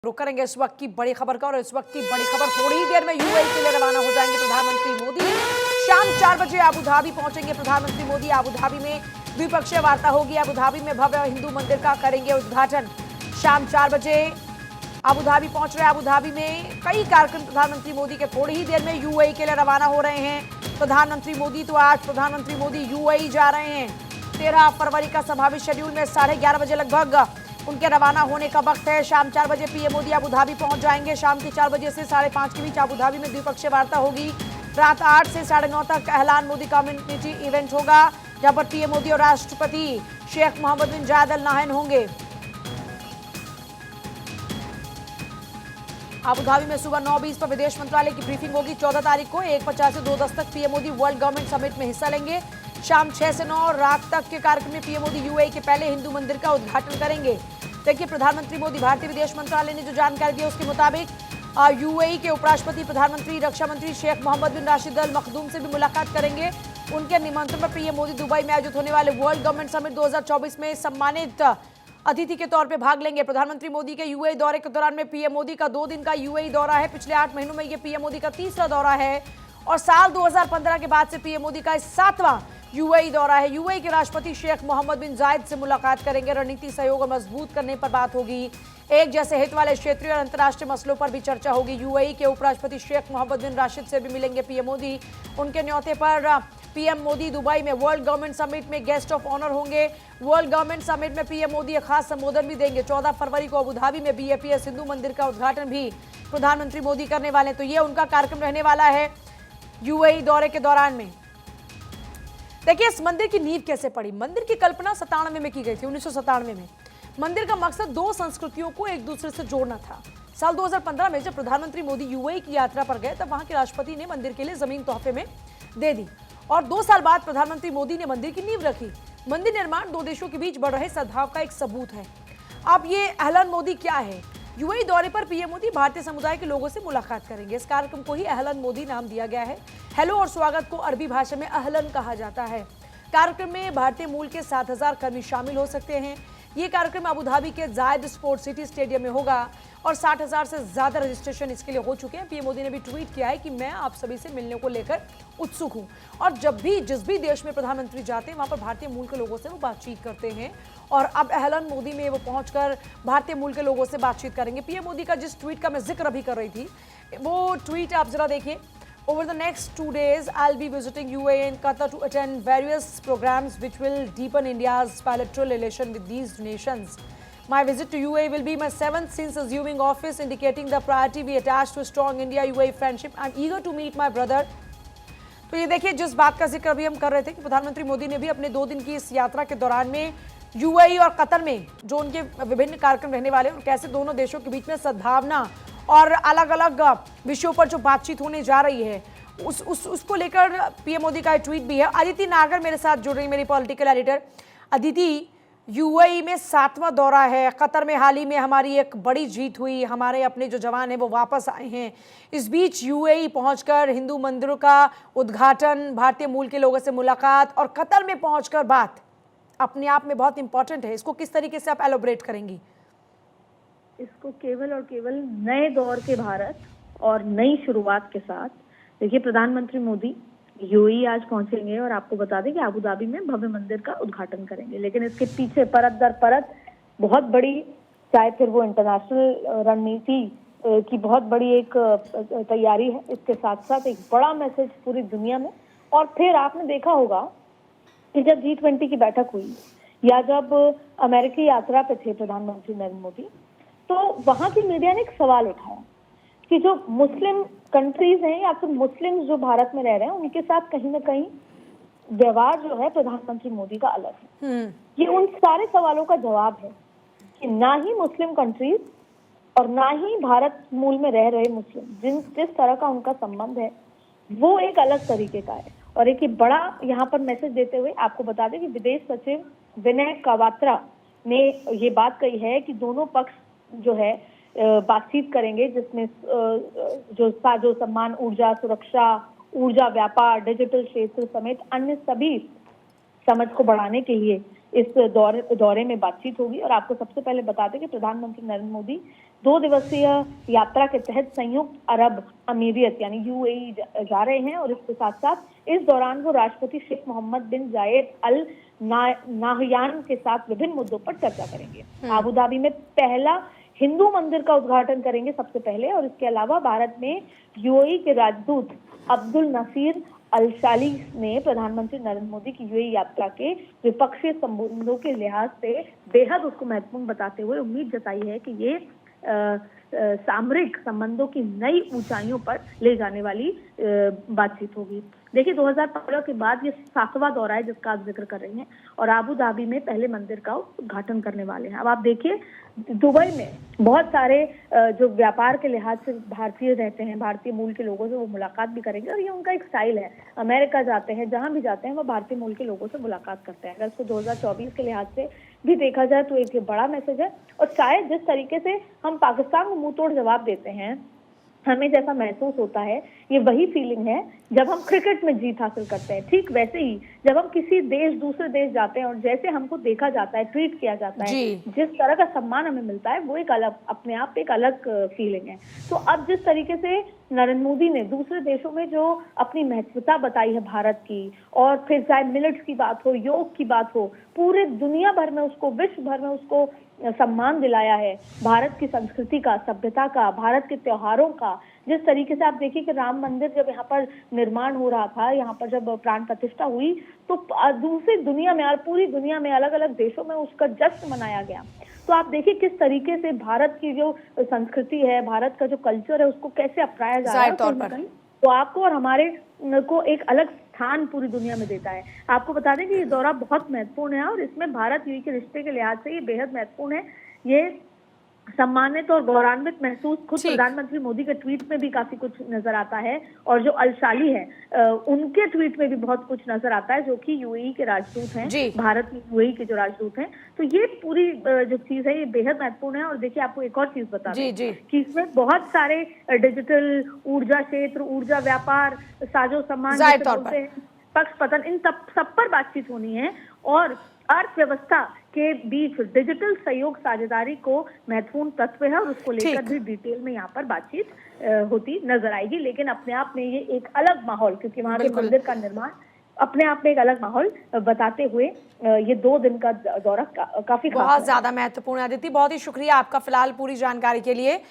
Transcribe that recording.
रुक करेंगे इस वक्त की बड़ी खबर का। और इस वक्त की बड़ी खबर, थोड़ी ही देर में यूएई के लिए रवाना हो जाएंगे प्रधानमंत्री मोदी। शाम 4 बजे अबू धाबी पहुंचेंगे प्रधानमंत्री मोदी। अबू धाबी में द्विपक्षीय वार्ता होगी। अबू धाबी में भव्य हिंदू मंदिर का करेंगे उद्घाटन। शाम 4 बजे अबू धाबी पहुंच रहे हैं। अबू धाबी में कई कार्यक्रम प्रधानमंत्री मोदी के। थोड़ी ही देर में यूएई के लिए रवाना हो रहे हैं प्रधानमंत्री मोदी। तो आज प्रधानमंत्री मोदी यूएई जा रहे हैं। 13 फरवरी का संभावित शेड्यूल में 11:30 बजे लगभग उनके रवाना होने का वक्त है। शाम 4 बजे पीएम मोदी अबू धाबी पहुंच जाएंगे। शाम के 4 बजे से 5:30 के बीच अबू धाबी में द्विपक्षीय वार्ता होगी। रात 8 से 9:30 तक एहलान मोदी कम्युनिटी इवेंट होगा, जहां पर पीएम मोदी और राष्ट्रपति शेख मोहम्मद बिन जायद अल नाहयान होंगे। अबू धाबी में सुबह 9:20 पर विदेश मंत्रालय की ब्रीफिंग होगी। 14 तारीख को 1:50 से 2:10 तक PM Modi world government summit में हिस्सा लेंगे। शाम 6 से 9 रात तक के कार्यक्रम में पीएम मोदी यूएई के पहले हिंदू मंदिर का उद्घाटन करेंगे। देखिए, प्रधानमंत्री मोदी, भारतीय विदेश मंत्रालय ने जो जानकारी दी उसके मुताबिक यूएई के उपराष्ट्रपति, प्रधानमंत्री, रक्षा मंत्री शेख मोहम्मद बिन राशिद अल मखदूम से भी मुलाकात करेंगे। उनके निमंत्रण पर पीएम मोदी दुबई में आयोजित होने वाले वर्ल्ड गवर्नमेंट समिट 2024 में सम्मानित अतिथि के तौर पे भाग लेंगे। प्रधानमंत्री मोदी के यूएई दौरे के दौरान में पीएम मोदी का 2 दिन का यूएई दौरा है। पिछले 8 महीनों में ये पीएम मोदी का तीसरा दौरा है और साल 2015 के बाद से पीएम मोदी का 7वां यूएई दौरा है। यूएई के राष्ट्रपति शेख मोहम्मद बिन जायद से मुलाकात करेंगे। रणनीतिक सहयोग और मजबूत करने पर बात होगी। एक जैसे हित वाले क्षेत्रीय और अंतर्राष्ट्रीय मसलों पर भी चर्चा होगी। यूएई के उपराष्ट्रपति शेख मोहम्मद बिन राशिद से भी मिलेंगे पीएम मोदी। उनके न्योते पर पीएम मोदी दुबई में वर्ल्ड गवर्नमेंट समिट में गेस्ट ऑफ ऑनर होंगे। वर्ल्ड गवर्नमेंट समिट में पीएम मोदी एक खास संबोधन भी देंगे। 14 फरवरी को अबू धाबी में बीएपीएस हिंदू मंदिर का उद्घाटन भी प्रधानमंत्री मोदी करने वाले हैं। तो ये उनका कार्यक्रम रहने वाला है यूएई दौरे के दौरान में। देखिए, इस मंदिर की नींव कैसे पड़ी। मंदिर की कल्पना 97 में की गई थी, 1997 में। मंदिर का मकसद 2 संस्कृतियों को एक दूसरे से जोड़ना था। साल 2015 में जब प्रधानमंत्री मोदी यूएई की यात्रा पर गए, तब वहां के राष्ट्रपति ने मंदिर के लिए जमीन तोहफे में दे दी और 2 साल बाद प्रधानमंत्री मोदी ने मंदिर की नींव रखी। मंदिर निर्माण 2 देशों के बीच बढ़ रहे सद्भाव का एक सबूत है। अब ये अहलन मोदी क्या है? यूएई दौरे पर पीएम मोदी भारतीय समुदाय के लोगों से मुलाकात करेंगे। इस कार्यक्रम को ही अहलन मोदी नाम दिया गया है। हेलो और स्वागत को अरबी भाषा में अहलन कहा जाता है। कार्यक्रम में भारतीय मूल के 7000 कर्मी शामिल हो सकते हैं। ये कार्यक्रम अबू धाबी के जायद स्पोर्ट सिटी स्टेडियम में होगा और 60,000 से ज्यादा रजिस्ट्रेशन इसके लिए हो चुके हैं। पीएम मोदी ने भी ट्वीट किया है कि मैं आप सभी से मिलने को लेकर उत्सुक हूं और जिस भी देश में प्रधानमंत्री जाते हैं वहां पर भारतीय मूल के लोगों से वो बातचीत करते हैं। और अब अहलन मोदी में वो पहुंचकर भारतीय मूल के लोगों से बातचीत करेंगे। पीएम मोदी का जिस ट्वीट का मैं जिक्र अभी कर रही थी, वो ट्वीट आप जरा देखिए। Over the next 2 days, I'll be visiting UAE and Qatar to attend various programs which will deepen India's bilateral relation with these nations. My visit to UAE will be my 7th since assuming office, indicating the priority we attach to a strong India-UAE friendship. I'm eager to meet my brother. तो ये देखिए, जिस बात का जिक्र अभी हम कर रहे थे कि प्रधानमंत्री मोदी ने भी अपने 2 दिन की इस यात्रा के दौरान में यूएई और कतर में जो उनके विभिन्न कार्यक्रम रहने वाले और कैसे दोनों देशों के बीच में सद्भावना और अलग अलग विषयों पर जो बातचीत होने जा रही है उसको लेकर पीएम मोदी का ट्वीट भी है। अदिति नागर मेरे साथ जुड़ रही, मेरी पॉलिटिकल एडिटर। अदिति, यूएई में 7वां दौरा है। कतर में हाल ही में हमारी एक बड़ी जीत हुई, हमारे अपने जो जवान हैं वो वापस आए हैं। इस बीच यूएई पहुंचकर हिंदू मंदिरों का उद्घाटन, भारतीय मूल के लोगों से मुलाकात और कतर में पहुंचकर बात अपने आप में बहुत इंपॉर्टेंट है। इसको किस तरीके से आप एलोबरेट करेंगी? इसको केवल और केवल नए दौर के भारत और नई शुरुआत के साथ, देखिए, प्रधानमंत्री मोदी यूएई आज पहुंचेंगे और आपको बता दें कि अबू धाबी में भव्य मंदिर का उद्घाटन करेंगे। लेकिन इसके पीछे परत दर परत बहुत बड़ी, चाहे फिर वो इंटरनेशनल रणनीति की बहुत बड़ी एक तैयारी है। इसके साथ साथ एक बड़ा मैसेज पूरी दुनिया में। और फिर आपने देखा होगा कि जब G20 की बैठक हुई या जब अमेरिकी यात्रा पे थे प्रधानमंत्री नरेंद्र मोदी, तो वहां की मीडिया ने एक सवाल उठाया कि जो मुस्लिम कंट्रीज हैं या फिर मुस्लिम जो भारत में रह रहे हैं उनके साथ कहीं ना कहीं व्यवहार जो है प्रधानमंत्री मोदी का अलग है। ये उन सारे सवालों का जवाब है कि ना ही मुस्लिम कंट्रीज और ना ही भारत मूल में रह रहे मुस्लिम जिस तरह का उनका संबंध है वो एक अलग तरीके का है। और एक बड़ा यहाँ पर मैसेज देते हुए आपको बता दें कि विदेश सचिव विनय क्वात्रा ने ये बात कही है कि दोनों पक्ष जो है बातचीत करेंगे, जिसमें जो साजो सम्मान, ऊर्जा सुरक्षा, ऊर्जा व्यापार, डिजिटल क्षेत्र समेत अन्य सभी समझ को बढ़ाने के लिए इस दौरे में बातचीत होगी। और आपको सबसे पहले बता दें कि प्रधानमंत्री नरेंद्र मोदी 2 दिवसीय यात्रा के तहत संयुक्त अरब अमीरियत यानी यूएई जा रहे हैं और इसके साथ साथ इस दौरान वो राष्ट्रपति शेख मोहम्मद बिन जायद अल नाहयान के साथ विभिन्न मुद्दों पर चर्चा करेंगे। अबू धाबी में पहला हिंदू मंदिर का उद्घाटन करेंगे सबसे पहले, और इसके अलावा भारत में यूएई के राजदूत अब्दुल नसीर अल शाली ने प्रधानमंत्री नरेंद्र मोदी की यूएई यात्रा के द्विपक्षीय संबंधों के लिहाज से बेहद उसको महत्वपूर्ण बताते हुए उम्मीद जताई है कि ये सामरिक संबंधों की नई ऊंचाइयों पर ले जाने वाली बातचीत होगी। देखिए 2015 के बाद ये 7वां दौरा है जिसका आप जिक्र कर रही हैं, और आबू धाबी में पहले मंदिर का उद्घाटन करने वाले हैं। अब आप देखिए दुबई में बहुत सारे जो व्यापार के लिहाज से भारतीय रहते हैं, भारतीय मूल के लोगों से वो मुलाकात भी करेंगे, और ये उनका एक स्टाइल है। अमेरिका जाते हैं, जहां भी जाते हैं वो भारतीय मूल के लोगों से मुलाकात करते हैं। अगर इसको 2024 के लिहाज से भी देखा जाए तो एक ये बड़ा मैसेज है, और शायद जिस तरीके से हम पाकिस्तान को मुंह तोड़ जवाब देते हैं, हमें जैसा महसूस होता है, ये वही फीलिंग है जब हम क्रिकेट में जीत हासिल करते हैं। ठीक वैसे ही जब हम किसी दूसरे देश जाते हैं और जैसे हमको देखा जाता है, ट्रीट किया जाता है, जिस तरह का सम्मान हमें मिलता है, वो एक अलग अपने आप एक अलग फीलिंग है। तो अब जिस तरीके से नरेंद्र मोदी ने दूसरे देशों में जो अपनी महत्वता बताई है भारत की, और फिर चाहे मिलेट्स की बात हो, योग की बात हो, पूरे दुनिया भर में उसको, विश्व भर में उसको सम्मान दिलाया है, भारत की संस्कृति का, सभ्यता का, भारत के त्योहारों का। जिस तरीके से आप देखिए कि राम मंदिर जब यहाँ पर निर्माण हो रहा था, यहाँ पर जब प्राण प्रतिष्ठा हुई, तो दूसरी दुनिया में और पूरी दुनिया में अलग अलग देशों में उसका जश्न मनाया गया। तो आप देखिए किस तरीके से भारत की जो संस्कृति है, भारत का जो कल्चर है, उसको कैसे अपनाया जा रहा है, तो आपको और हमारे को एक अलग स्थान पूरी दुनिया में देता है। आपको बता दें कि ये दौरा बहुत महत्वपूर्ण है, और इसमें भारत यूएई के रिश्ते के लिहाज से ये बेहद महत्वपूर्ण है। ये सम्मानित और गौरवान्वित महसूस खुद प्रधानमंत्री मोदी के ट्वीट में भी काफी कुछ नजर आता है, और जो अलशाली है उनके ट्वीट में भी बहुत कुछ नजर आता है, जो कि यूएई के राजदूत हैं, भारत में यूएई के जो राजदूत हैं। तो ये पूरी जो चीज है ये बेहद महत्वपूर्ण है। और देखिए आपको एक और चीज बता दें कि इसमें बहुत सारे डिजिटल, ऊर्जा क्षेत्र, ऊर्जा व्यापार, साजो सामान, पक्ष पतन, इन सब पर बातचीत होनी है, और अर्थव्यवस्था के बीच डिजिटल सहयोग साझेदारी को महत्वपूर्ण तत्व है, और उसको लेकर भी डिटेल में यहाँ पर बातचीत होती नजर आएगी। लेकिन अपने आप में ये एक अलग माहौल, क्योंकि वहाँ के मंदिर का निर्माण अपने आप में एक अलग माहौल बताते हुए ये 2 दिन का दौरा काफी बहुत ज्यादा महत्वपूर्ण है। अदिति, बहुत ही शुक्रिया आपका फिलहाल पूरी जानकारी के लिए।